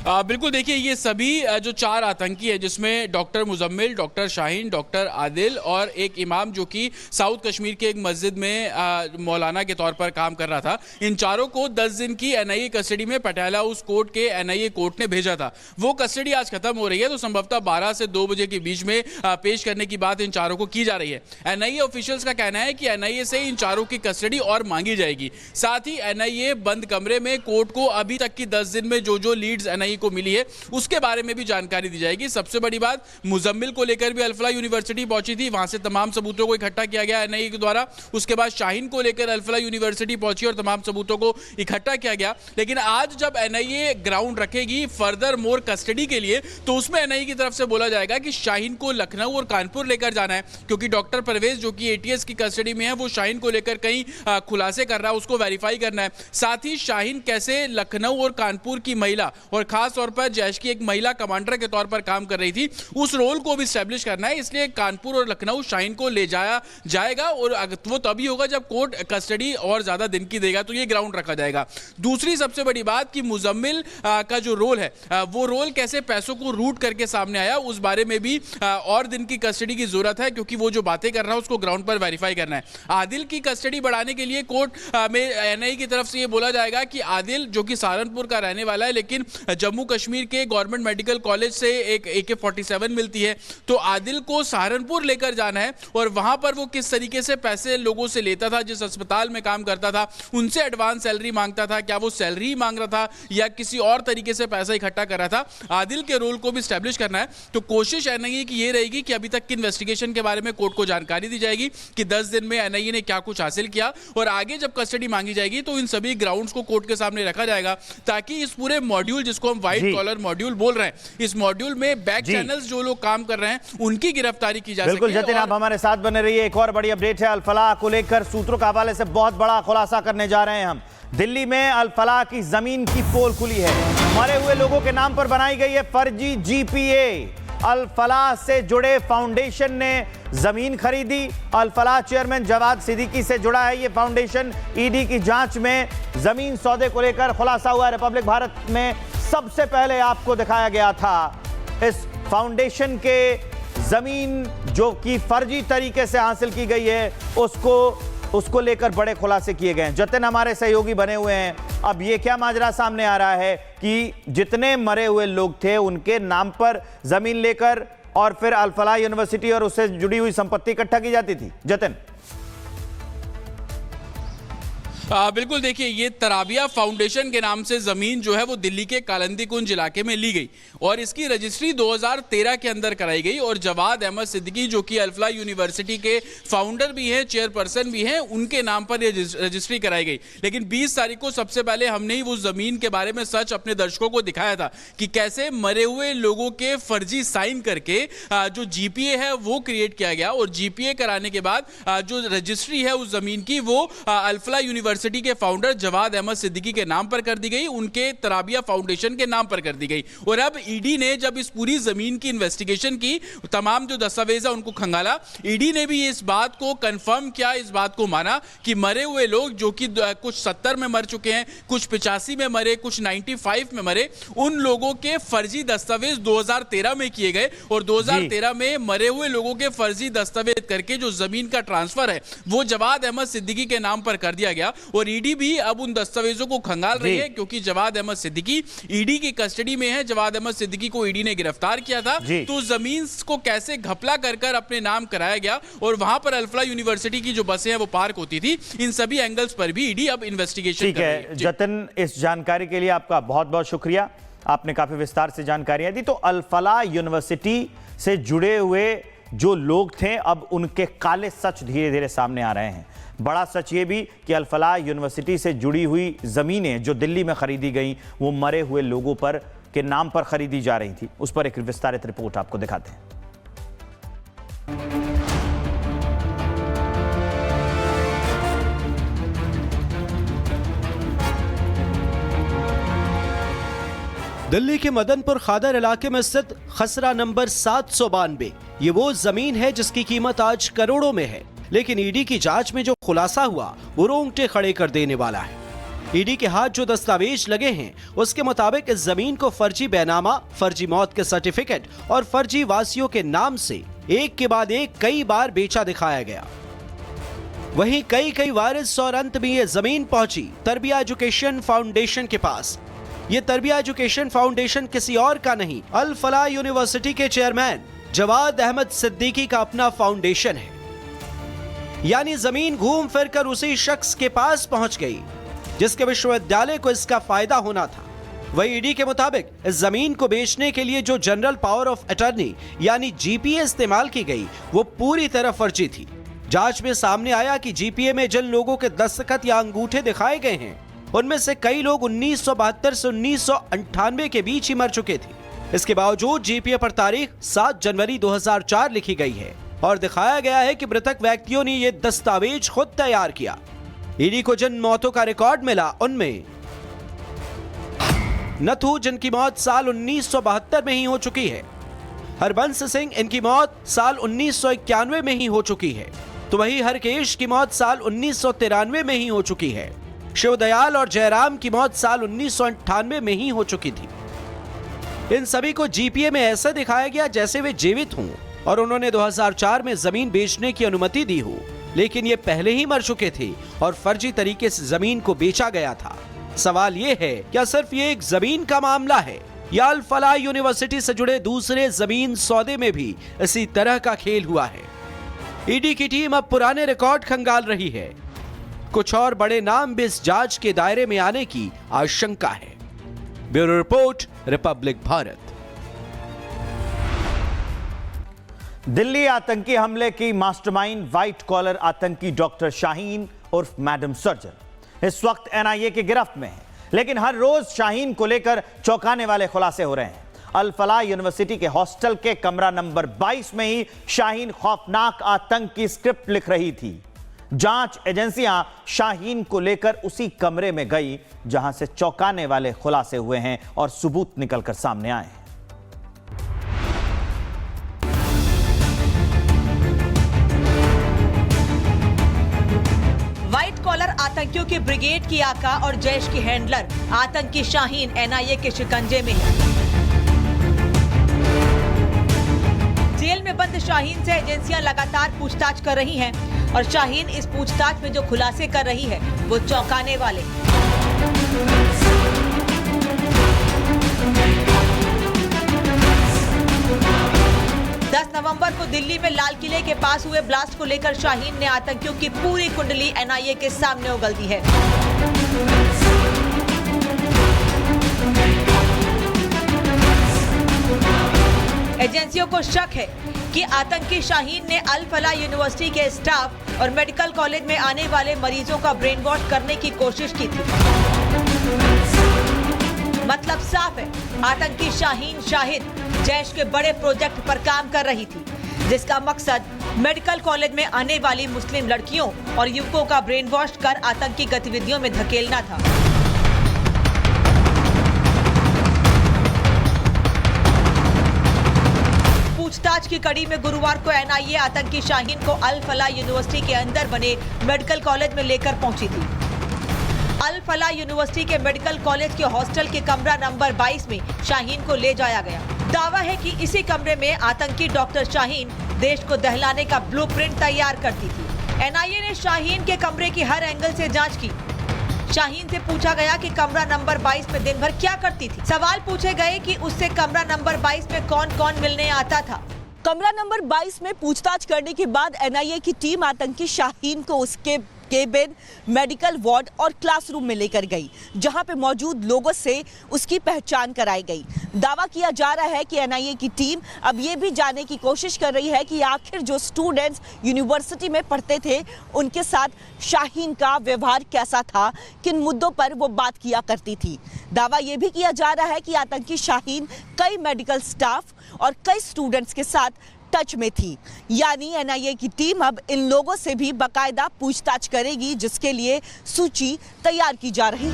बिल्कुल, देखिए ये सभी जो 4 आतंकी है, जिसमें doctor Muzammil, doctor Shaheen, doctor Adil और एक इमाम जो कि साउथ कश्मीर के एक मस्जिद में मौलाना के तौर पर काम कर रहा था, इन चारों को 10 दिन की एनआईए कस्टडी में पटियाला हाउस कोर्ट के एनआईए कोर्ट ने भेजा था। वो कस्टडी आज खत्म हो रही है, तो संभवतः 12 से 2 बजे के बीच में पेश करने की बात इन चारों को की जा रही है। एनआईए ऑफिशियल्स का कहना है कि एनआईए से इन चारों की कस्टडी और मांगी जाएगी। साथ ही एनआईए बंद कमरे में कोर्ट को अभी तक की 10 दिन में जो लीड्स एनआईए को मिली है उसके बारे में भी जानकारी दी जाएगी। सबसे बड़ी बात, मुजम्मिल को लेकर भी अल-फलाह यूनिवर्सिटी पहुंची थी, वहां से तमाम सबूतों को इकट्ठा किया गया एनआईए के द्वारा। उसके बाद शाहीन को लेकर अल-फलाह यूनिवर्सिटी पहुंची और तमाम सबूतों को इकट्ठा किया गया। लेकिन आज जब एनआईए ग्राउंड रखेगी फर्दर मोर कस्टडी के लिए, तो उसमें एनआईए की तरफ से बोला जाएगा कि शाहीन को लखनऊ और कानपुर लेकर जाना है, क्योंकि डॉक्टर परवेज जो कि एटीएस की कस्टडी में है, वो शाहीन को लेकर कई खुलासे कर रहा है, उसको वेरीफाई करना है। साथ ही शाहीन कैसे लखनऊ और कानपुर की महिला और खास तौर पर जैश की एक महिला कमांडर के तौर पर काम कर रही थी, उस रोल को भी एस्टैब्लिश करना है। इसलिए कानपुर और लखनऊ शाहीन को ले जाया जाएगा और वो तभी होगा जब कोर्ट कस्टडी और ज्यादा दिन की देगा, तो ये ग्राउंड रखा जाएगा। दूसरी सबसे बड़ी बात कि मुजम्मिल का जो रोल है, वो रोल कैसे पैसों को रूट करके सामने आया, उस बारे में भी और दिन की कस्टडी की जरूरत है, क्योंकि वो जो बातें कर रहा है उसको ग्राउंड पर वेरीफाई करना है। आदिल की कस्टडी बढ़ाने के लिए कोर्ट में एनआईए की तरफ से ये बोला जाएगा कि आदिल जो कि सहारनपुर का रहने वाला है, लेकिन जम्मू कश्मीर के गवर्नमेंट मेडिकल कॉलेज से एक AK-47 मिलती है, तो आदिल को सहारनपुर लेकर जाना है और वहां पर वो किस तरीके से पैसे लोगों से लेता था, जिस अस्पताल में काम करता था उनसे एडवांस सैलरी मांगता था, क्या वो सैलरी ही मांग रहा था या किसी और तरीके से पैसा इकट्ठा कर रहा था, आदिल के रोल को भी स्टैब्लिश करना है। तो कोशिश एनआईए की ये रहेगी कि अभी तक की इन्वेस्टिगेशन के बारे में कोर्ट को जानकारी दी जाएगी कि 10 दिन में एनआईए ने क्या कुछ हासिल किया, और आगे जब कस्टडी मांगी जाएगी तो इन सभी ग्राउंड्स को कोर्ट के सामने रखा जाएगा, ताकि इस पूरे मॉड्यूल, जिसको हम व्हाइट कॉलर मॉड्यूल बोल रहे हैं, इस मॉड्यूल में बैक चैनल्स जो लोग काम कर रहे हैं उनकी गिरफ्तारी की जा सके। बिल्कुल जतिन, आप हमारे साथ बने रहिए। एक और बड़ी अपडेट है अल-फलाह को लेकर, सूत्रों के हवाले से बहुत बड़ा खुलासा करने जा रहे हैं हम। दिल्ली में अल-फलाह की जमीन की पोल खुली है, मरे हुए लोगों के नाम पर बनाई गई है फर्जी जीपीए। अल-फलाह से जुड़े फाउंडेशन ने जमीन खरीदी। अल-फलाह चेयरमैन जवाद सिद्दीकी से जुड़ा है ये फाउंडेशन। ईडी की जांच में जमीन सौदे को लेकर खुलासा हुआ है। रिपब्लिक भारत में सबसे पहले आपको दिखाया गया था इस फाउंडेशन के जमीन जो कि फर्जी तरीके से हासिल की गई है, उसको लेकर बड़े खुलासे किए गए हैं। जतिन हमारे सहयोगी बने हुए हैं। अब ये क्या माजरा सामने आ रहा है कि जितने मरे हुए लोग थे उनके नाम पर जमीन लेकर और फिर अल-फलाह यूनिवर्सिटी और उससे जुड़ी हुई संपत्ति इकट्ठा की जाती थी। जतिन, बिल्कुल, देखिए ये तराबिया फाउंडेशन के नाम से जमीन जो है वो दिल्ली के कालिंदी कुंज इलाके में ली गई और इसकी रजिस्ट्री 2013 के अंदर कराई गई, और जवाद अहमद सिद्दीकी जो कि अल-फलाह यूनिवर्सिटी के फाउंडर भी हैं, चेयरपर्सन भी हैं, उनके नाम पर ये रजिस्ट्री कराई गई। लेकिन 20 तारीख को सबसे पहले हमने ही वो जमीन के बारे में सच अपने दर्शकों को दिखाया था कि कैसे मरे हुए लोगों के फर्जी साइन करके जो जीपीए है वो क्रिएट किया गया, और जीपीए कराने के बाद जो रजिस्ट्री है उस जमीन की वो अल-फलाह यूनिवर्सिटी के फाउंडर जवाद अहमद सिद्दीकी के नाम पर कर दी गई, उनके तराबिया फाउंडेशन के नाम पर कर दी गई। और अब ईडी ने जब इस पूरी जमीन की इन्वेस्टिगेशन की, तमाम जो दस्तावेज है उनको खंगाला, ईडी ने भी इस बात को कंफर्म किया, इस बात को माना कि मरे हुए लोग जो कि कुछ 70 में मर चुके हैं, कुछ 85 में मरे, कुछ 95 में मरे, उन लोगों के फर्जी दस्तावेज 2013 में किए गए, और 2013 में मरे हुए लोगों के फर्जी दस्तावेज करके जो जमीन का ट्रांसफर है वो जवाद अहमद सिद्दीकी के नाम पर कर दिया गया। और ईडी भी अब उन दस्तावेजों को खंगाल रही है, क्योंकि जवाद अहमद सिद्दीकी ईडी की कस्टडी में है। जवाद अहमद सिद्दीकी को ईडी ने गिरफ्तार किया था, तो जमीन को कैसे घपला कर अपने नाम कराया गया और वहां पर अल-फलाह यूनिवर्सिटी की जो बसें हैं वो पार्क होती थी, इन सभी एंगल्स पर भी ईडी अब इन्वेस्टिगेशन कर रही है। जतिन, इस जानकारी के लिए आपका बहुत बहुत शुक्रिया, आपने काफी विस्तार से जानकारियां दी। तो अल-फलाह यूनिवर्सिटी से जुड़े हुए जो लोग थे, अब उनके काले सच धीरे धीरे सामने आ रहे हैं। बड़ा सच ये भी कि अल-फलाह यूनिवर्सिटी से जुड़ी हुई ज़मीनें जो दिल्ली में खरीदी गई वो मरे हुए लोगों पर के नाम पर खरीदी जा रही थी। उस पर एक विस्तारित रिपोर्ट आपको दिखाते हैं। दिल्ली के मदनपुर खादर इलाके में स्थित खसरा नंबर 792, ये वो जमीन है जिसकी कीमत आज करोड़ों में है। लेकिन ईडी की जांच में जो खुलासा हुआ वो रोंगटे खड़े कर देने वाला है। ईडी के हाथ जो दस्तावेज लगे हैं उसके मुताबिक इस जमीन को फर्जी बैनामा, फर्जी मौत के सर्टिफिकेट और फर्जी वासियों के नाम से एक के बाद एक कई बार बेचा दिखाया गया। वहीं कई वारिस और अंत में ये जमीन पहुंची तरबिया एजुकेशन फाउंडेशन के पास। ये तरबिया एजुकेशन फाउंडेशन किसी और का नहीं, अल फलाह यूनिवर्सिटी के चेयरमैन जवाद अहमद सिद्दीकी का अपना फाउंडेशन है। यानी जमीन घूम फिर कर उसी शख्स के पास पहुंच गई जिसके विश्वविद्यालय को इसका फायदा होना था। वही ईडी के मुताबिक इस जमीन को बेचने के लिए जो जनरल पावर ऑफ अटॉर्नी यानी जीपीए इस्तेमाल की गई वो पूरी तरह फर्जी थी। जांच में सामने आया कि जीपीए में जिन लोगों के दस्तखत या अंगूठे दिखाए गए हैं उनमें से कई लोग 1972 से 1998 के बीच ही मर चुके थे। इसके बावजूद जीपीए पर तारीख 7 जनवरी 2004 लिखी गई है और दिखाया गया है कि मृतक व्यक्तियों ने यह दस्तावेज खुद तैयार किया। ईडी को जिन मौतों का रिकॉर्ड मिला उनमें नथु जिनकी मौत साल 1972 में ही हो चुकी है, हरबंस सिंह इनकी मौत साल 1991 में ही हो चुकी है, तो वही हरकेश की मौत साल 1993 में ही हो चुकी है। शिवदयाल और जयराम की मौत साल 1998 में ही हो चुकी थी। इन सभी को जीपीए में ऐसा दिखाया गया जैसे वे जीवित हों और उन्होंने 2004 में जमीन बेचने की अनुमति दी हो, लेकिन ये पहले ही मर चुके थे और फर्जी तरीके से जमीन को बेचा गया था। सवाल ये है, क्या सिर्फ ये एक जमीन का मामला है या अल फलाह यूनिवर्सिटी से जुड़े दूसरे जमीन सौदे में भी इसी तरह का खेल हुआ है? ईडी की टीम अब पुराने रिकॉर्ड खंगाल रही है। कुछ और बड़े नाम भी इस जांच के दायरे में आने की आशंका है। Bureau report, Republic Bharat. Delhi आतंकी हमले की मास्टरमाइंड व्हाइट कॉलर आतंकी डॉक्टर शाहीन उर्फ मैडम सर्जन इस वक्त एनआईए की गिरफ्त में है, लेकिन हर रोज शाहीन को लेकर चौंकाने वाले खुलासे हो रहे हैं। अल फलाह यूनिवर्सिटी के हॉस्टल के कमरा नंबर 22 में ही शाहीन खौफनाक आतंक की स्क्रिप्ट लिख रही थी। जांच एजेंसियां शाहीन को लेकर उसी कमरे में गई जहां से चौंकाने वाले खुलासे हुए हैं और सबूत निकलकर सामने आए हैं। व्हाइट कॉलर आतंकियों की ब्रिगेड की आका और जैश की हैंडलर आतंकी शाहीन एनआईए के शिकंजे में है। जेल में बंद शाहीन से एजेंसियां लगातार पूछताछ कर रही हैं और शाहीन इस पूछताछ में जो खुलासे कर रही है वो चौंकाने वाले। 10 नवंबर को दिल्ली में लाल किले के पास हुए ब्लास्ट को लेकर शाहीन ने आतंकियों की पूरी कुंडली एनआईए के सामने उगल दी है। एजेंसियों को शक है कि आतंकी शाहीन ने अल फलाह यूनिवर्सिटी के स्टाफ और मेडिकल कॉलेज में आने वाले मरीजों का ब्रेन वॉश करने की कोशिश की थी। मतलब साफ है, आतंकी शाहीन शाहिद जैश के बड़े प्रोजेक्ट पर काम कर रही थी, जिसका मकसद मेडिकल कॉलेज में आने वाली मुस्लिम लड़कियों और युवकों का ब्रेन वॉश कर आतंकी गतिविधियों में धकेलना था। पूछताछ की कड़ी में गुरुवार को एनआईए आतंकी शाहीन को अल फलाह यूनिवर्सिटी के अंदर बने मेडिकल कॉलेज में लेकर पहुंची थी। अल फलाह यूनिवर्सिटी के मेडिकल कॉलेज के हॉस्टल के कमरा नंबर 22 में शाहीन को ले जाया गया। दावा है कि इसी कमरे में आतंकी डॉक्टर शाहीन देश को दहलाने का ब्लूप्रिंट तैयार करती थी। एनआईए ने शाहीन के कमरे की हर एंगल से जांच की। शाहीन से पूछा गया कि कमरा नंबर 22 में दिन भर क्या करती थी। सवाल पूछे गए कि उससे कमरा नंबर 22 में कौन कौन मिलने आता था। कमरा नंबर 22 में पूछताछ करने के बाद एनआईए की टीम आतंकी शाहीन को उसके केबिन, मेडिकल वार्ड और क्लासरूम में लेकर गई, जहां पे मौजूद लोगों से उसकी पहचान कराई गई। दावा किया जा रहा है कि एनआईए की टीम अब ये भी जानने की कोशिश कर रही है कि आखिर जो स्टूडेंट्स यूनिवर्सिटी में पढ़ते थे उनके साथ शाहीन का व्यवहार कैसा था, किन मुद्दों पर वो बात किया करती थी। दावा ये भी किया जा रहा है कि आतंकी शाहीन कई मेडिकल स्टाफ और कई स्टूडेंट्स के साथ टच में थी। यानी एनआईए की टीम अब इन लोगों से भी बाकायदा पूछताछ करेगी, जिसके लिए सूची तैयार की जा रही है।